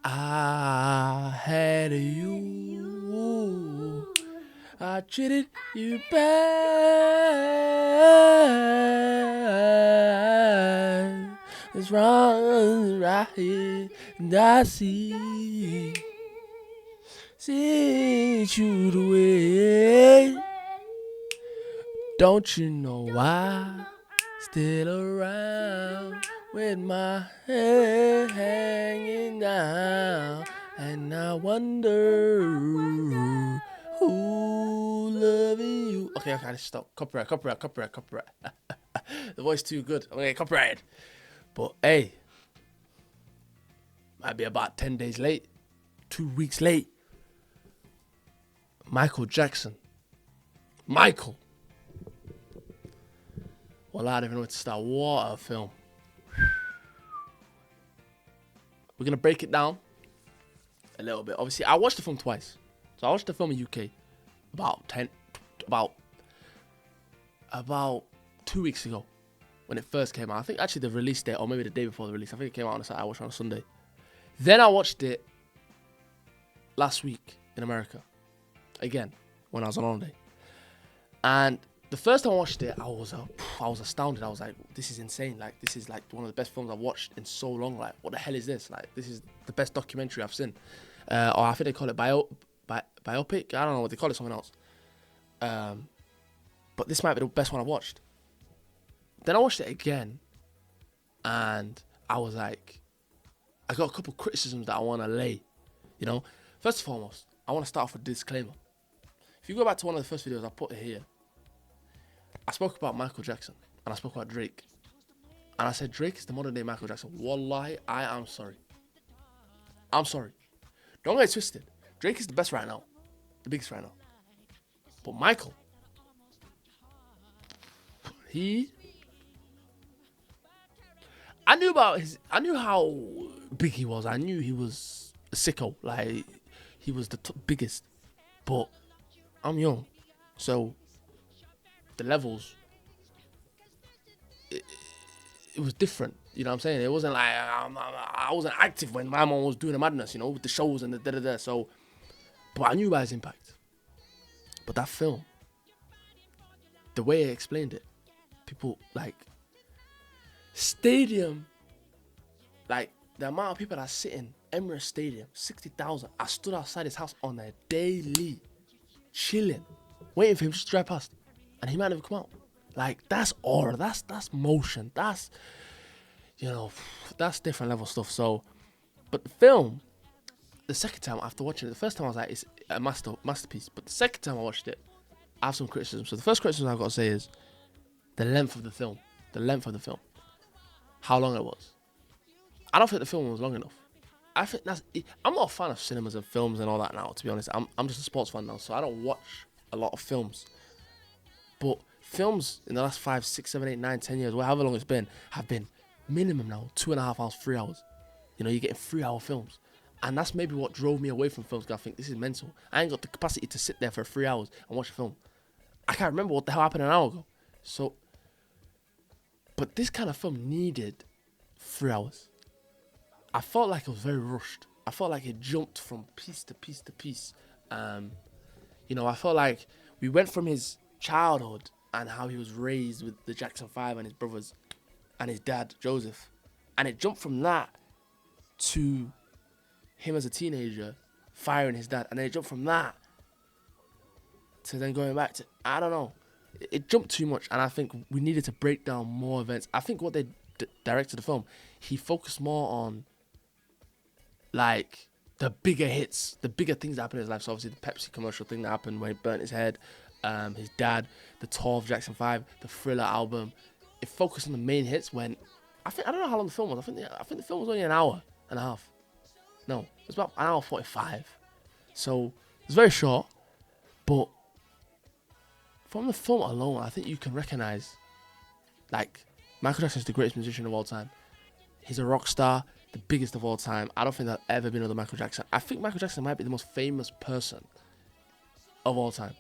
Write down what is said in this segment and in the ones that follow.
I had you. I treated you bad. It's wrong right here, and I see you the way. Don't you know why? Still around with my head hanging down, and I wonder who loving you. Okay, I stop. Copyright. The voice too good. I'm gonna get copyrighted. But hey, might be about 10 days late, 2 weeks late. Michael Jackson. Michael. Well, I don't even know where to start. What a film. We're going to break it down a little bit. Obviously, I watched the film twice. So I watched the film in UK about 2 weeks ago when it first came out. I think actually the release date, or maybe the day before the release. I think it came out on a Saturday. I watched it on a Sunday. Then I watched it last week in America. Again, when I was on holiday. And the first time I watched it, I was astounded. I was like, this is insane. Like, this is like one of the best films I've watched in so long. Like, what the hell is this? Like, this is the best documentary I've seen. Or I think they call it biopic. I don't know what they call it, something else. But this might be the best one I've watched. Then I watched it again, and I was like, I got a couple criticisms that I want to lay. You know, first and foremost, I want to start off with a disclaimer. If you go back to one of the first videos I put here, I spoke about Michael Jackson, and I spoke about Drake. And I said, Drake is the modern day Michael Jackson. Wallahi, I am sorry. I'm sorry. Don't get it twisted. Drake is the best right now. The biggest right now. But Michael, I knew how big he was. I knew he was a sicko. Like, he was the biggest. But I'm young. So the levels, it was different. You know what I'm saying? It wasn't like I wasn't active when my mom was doing the madness, you know, with the shows and the da-da-da. So, but I knew about his impact. But that film, the way it explained it, people, like, stadium, like, the amount of people that sit in Emirates Stadium, 60,000. I stood outside his house on a daily, chilling, waiting for him just to drive past. And he might never come out. Like, that's aura, that's motion, that's, you know, that's different level stuff. So, but the film, the second time after watching it, the first time I was like, it's a masterpiece. But the second time I watched it, I have some criticism. So the first criticism I've got to say is the length of the film. How long it was. I don't think the film was long enough. I think I'm not a fan of cinemas and films and all that now, to be honest. I'm just a sports fan now, so I don't watch a lot of films. But films in the last 5, 6, 7, 8, 9, 10 years, however long it's been, have been minimum now 2.5 hours, 3 hours. You know, you're getting 3-hour films. And that's maybe what drove me away from films, because I think this is mental. I ain't got the capacity to sit there for 3 hours and watch a film. I can't remember what the hell happened an hour ago. So, but this kind of film needed 3 hours. I felt like it was very rushed. I felt like it jumped from piece to piece to piece. You know, I felt like we went from his childhood and how he was raised with the Jackson 5 and his brothers and his dad, Joseph. And it jumped from that to him as a teenager firing his dad. And then it jumped from that to then going back to, I don't know. It jumped too much, and I think we needed to break down more events. I think what they directed the film, he focused more on, like, the bigger hits, the bigger things that happened in his life. So obviously the Pepsi commercial thing that happened when he burnt his head, his dad, the tour of Jackson 5, the Thriller album. It focused on the main hits when, I don't know how long the film was. I think the film was only an hour and a half. No, it was about an hour 45. So it was very short, but from the film alone, I think you can recognize, like, Michael Jackson is the greatest musician of all time. He's a rock star, the biggest of all time. I don't think there'll ever be another Michael Jackson. I think Michael Jackson might be the most famous person of all time.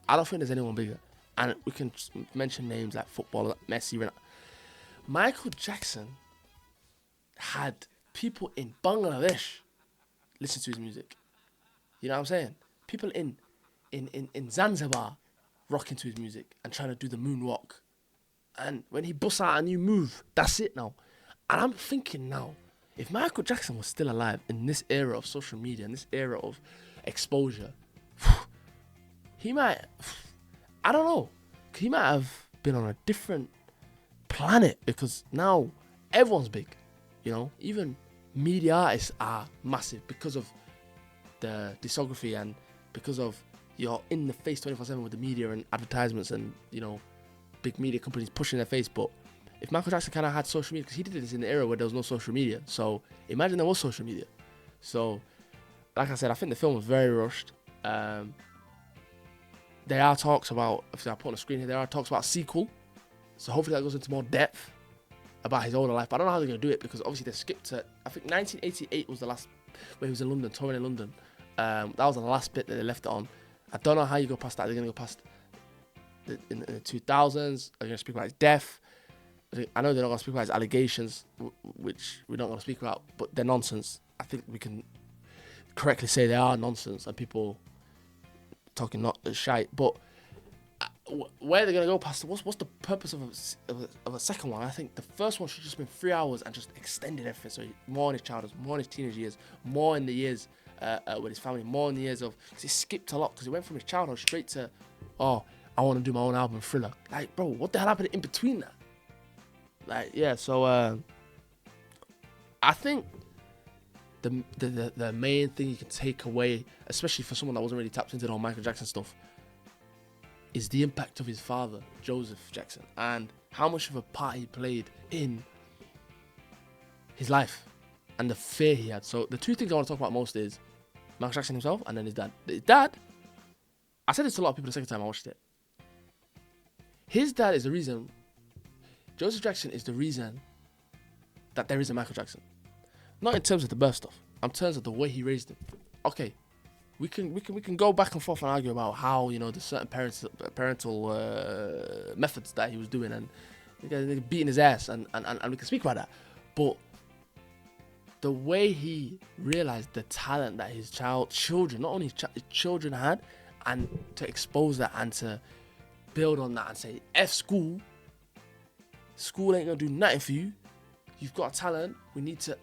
I don't think there's anyone bigger. And we can mention names like football, like Messi, Ronaldo. Michael Jackson had people in Bangladesh listen to his music. You know what I'm saying? People in Zanzibar rocking to his music and trying to do the moonwalk. And when he busts out a new move, that's it now. And I'm thinking now, if Michael Jackson was still alive in this era of social media, in this era of exposure, he might, I don't know, he might have been on a different planet because now everyone's big, you know, even media artists are massive because of the discography and because of you're in the face 24/7 with the media and advertisements and, you know, big media companies pushing their face. But if Michael Jackson kind of had social media, because he did this in the era where there was no social media, so imagine there was social media. So like I said, I think the film was very rushed. There are talks about, if I put on the screen here, there are talks about a sequel. So hopefully that goes into more depth about his older life. But I don't know how they're going to do it because obviously they skipped to, I think 1988 was the last, where he was in London, touring in London. That was the last bit that they left it on. I don't know how you go past that. They're going to go past in the 2000s. They're going to speak about his death. I know they're not going to speak about his allegations, which we don't want to speak about, but they're nonsense. I think we can correctly say they are nonsense and people talking not shite. But where they're going to go past, what's the purpose of a second one? I think the first one should just been 3 hours and just extended everything. So more in his childhood, more in his teenage years, more in the years with his family, more in the years of, because he skipped a lot because he went from his childhood straight to, oh, I want to do my own album, Thriller. Like, bro, what the hell happened in between that? Like, yeah, so I think the main thing you can take away, especially for someone that wasn't really tapped into the whole Michael Jackson stuff, is the impact of his father, Joseph Jackson, and how much of a part he played in his life and the fear he had. So the two things I want to talk about most is Michael Jackson himself and then his dad. His dad, I said this to a lot of people the second time I watched it. His dad is the reason, Joseph Jackson is the reason that there is a Michael Jackson. Not in terms of the birth stuff, in terms of the way he raised him. Okay, we can go back and forth and argue about how, you know, the certain parental methods that he was doing and beating his ass and we can speak about that. But the way he realized the talent that his children, not only his children had, and to expose that and to build on that and say, F school ain't gonna do nothing for you. You've got a talent. We need to.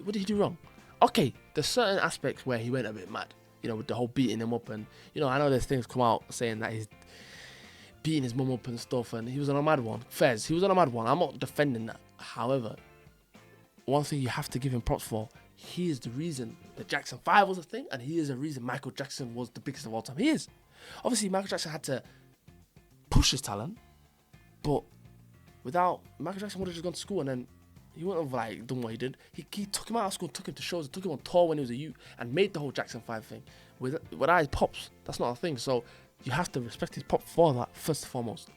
What did he do wrong? Okay, there's certain aspects where he went a bit mad. You know, with the whole beating him up and, you know, I know there's things come out saying that he's beating his mum up and stuff and he was on a mad one. Fez, he was on a mad one. I'm not defending that. However, one thing you have to give him props for, he is the reason that Jackson 5 was a thing and he is the reason Michael Jackson was the biggest of all time. He is. Obviously, Michael Jackson had to push his talent, but without, Michael Jackson would have just gone to school and then he wouldn't have like done what he did. He took him out of school, took him to shows, took him on tour when he was a youth, and made the whole Jackson 5 thing. Without his pops, that's not a thing. So you have to respect his pop for that first and foremost.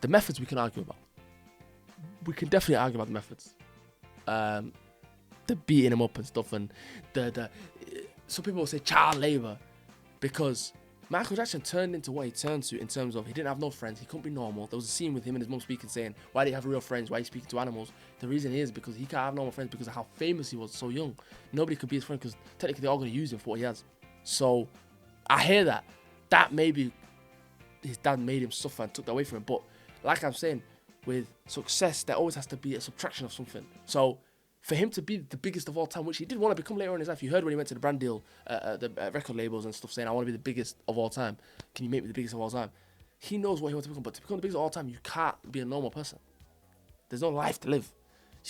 The methods we can argue about. We can definitely argue about the methods. The beating him up and stuff, and the some people will say child labor because Michael Jackson turned into what he turned to in terms of he didn't have no friends, he couldn't be normal. There was a scene with him and his mum speaking saying, why do you have real friends, why are you speaking to animals? The reason is because he can't have normal friends because of how famous he was so young. Nobody could be his friend because technically they're all going to use him for what he has. So I hear that maybe his dad made him suffer and took that away from him, but like I'm saying, with success there always has to be a subtraction of something. So for him to be the biggest of all time, which he did want to become later in his life. You heard when he went to the brand deal, the record labels and stuff, saying, I want to be the biggest of all time. Can you make me the biggest of all time? He knows what he wants to become, but to become the biggest of all time, you can't be a normal person. There's no life to live.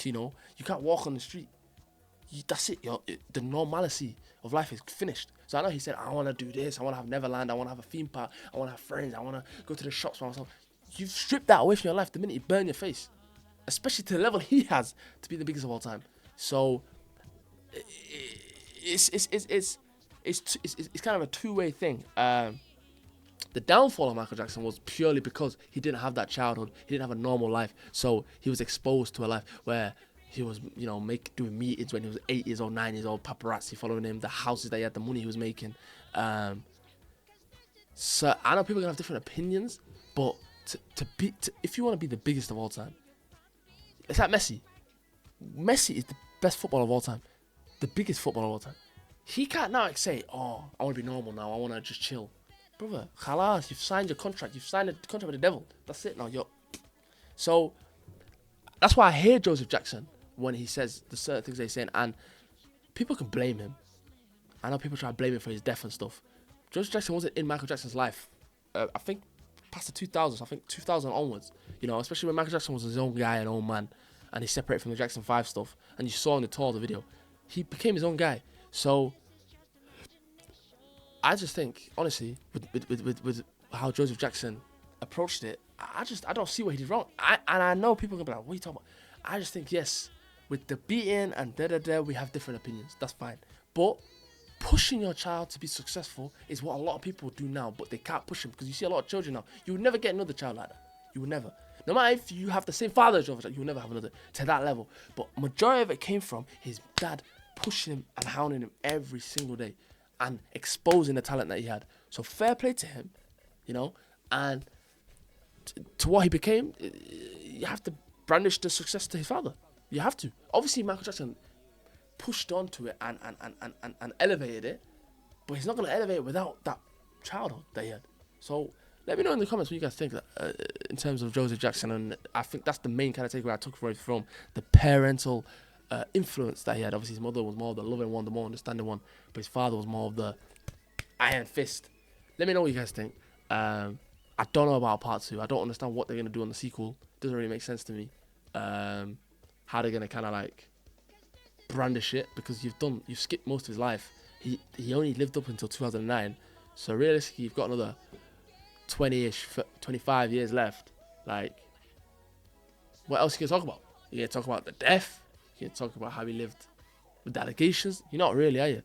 You know, you can't walk on the street. That's it. The normalcy of life is finished. So I know he said, I want to do this. I want to have Neverland. I want to have a theme park. I want to have friends. I want to go to the shops by myself. You've stripped that away from your life the minute you burn your face. Especially to the level he has to be the biggest of all time. So it's kind of a two-way thing. The downfall of Michael Jackson was purely because he didn't have that childhood. He didn't have a normal life. So he was exposed to a life where he was, you know, doing meetings when he was 8 years old, 9 years old, paparazzi following him, the houses that he had, the money he was making. So I know people are gonna have different opinions, but if you want to be the biggest of all time, it's like Messi. Messi is the best footballer of all time. The biggest footballer of all time. He can't now say, oh, I want to be normal now. I want to just chill. Brother, khalas, you've signed your contract. You've signed a contract with the devil. That's it now. So that's why I hear Joseph Jackson when he says the certain things he's saying. And people can blame him. I know people try to blame him for his death and stuff. Joseph Jackson wasn't in Michael Jackson's life. I think past the 2000s. I think 2000 onwards. You know, especially when Michael Jackson was his own guy and own man. And he separated from the Jackson 5 stuff. And you saw in the tour of the video. He became his own guy. So I just think, honestly, with how Joseph Jackson approached it, I don't see what he did wrong. I know people can be like, what are you talking about? I just think, yes, with the beating and we have different opinions. That's fine. But pushing your child to be successful is what a lot of people do now, but they can't push him because you see a lot of children now. You would never get another child like that. You would never. No matter if you have the same father as Joseph Jackson, you will never have another to that level. But majority of it came from his dad pushing him and hounding him every single day and exposing the talent that he had. So fair play to him, you know, and to what he became, you have to brandish the success to his father. You have to. Obviously, Michael Jackson pushed onto it and elevated it, but he's not going to elevate it without that childhood that he had. So let me know in the comments what you guys think in terms of Joseph Jackson, and I think that's the main kind of takeaway I took away from the parental influence that he had. Obviously, his mother was more of the loving one, the more understanding one, but his father was more of the iron fist. Let me know what you guys think. I don't know about part 2. I don't understand what they're going to do on the sequel. Doesn't really make sense to me. How they're going to kind of like brandish it, because you've skipped most of his life. He only lived up until 2009. So realistically, you've got another 20-ish, 25 years left. Like, what else can you talk about? You can talk about the death. You can talk about how he lived with the allegations. You're not really, are you?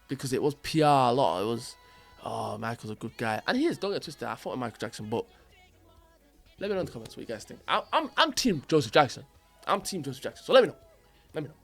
Because it was PR a lot. It was, oh, Michael's a good guy. And he is, don't get twisted. I thought of Michael Jackson, but let me know in the comments what you guys think. I'm Team Joseph Jackson. I'm Team Joseph Jackson. So let me know. Let me know.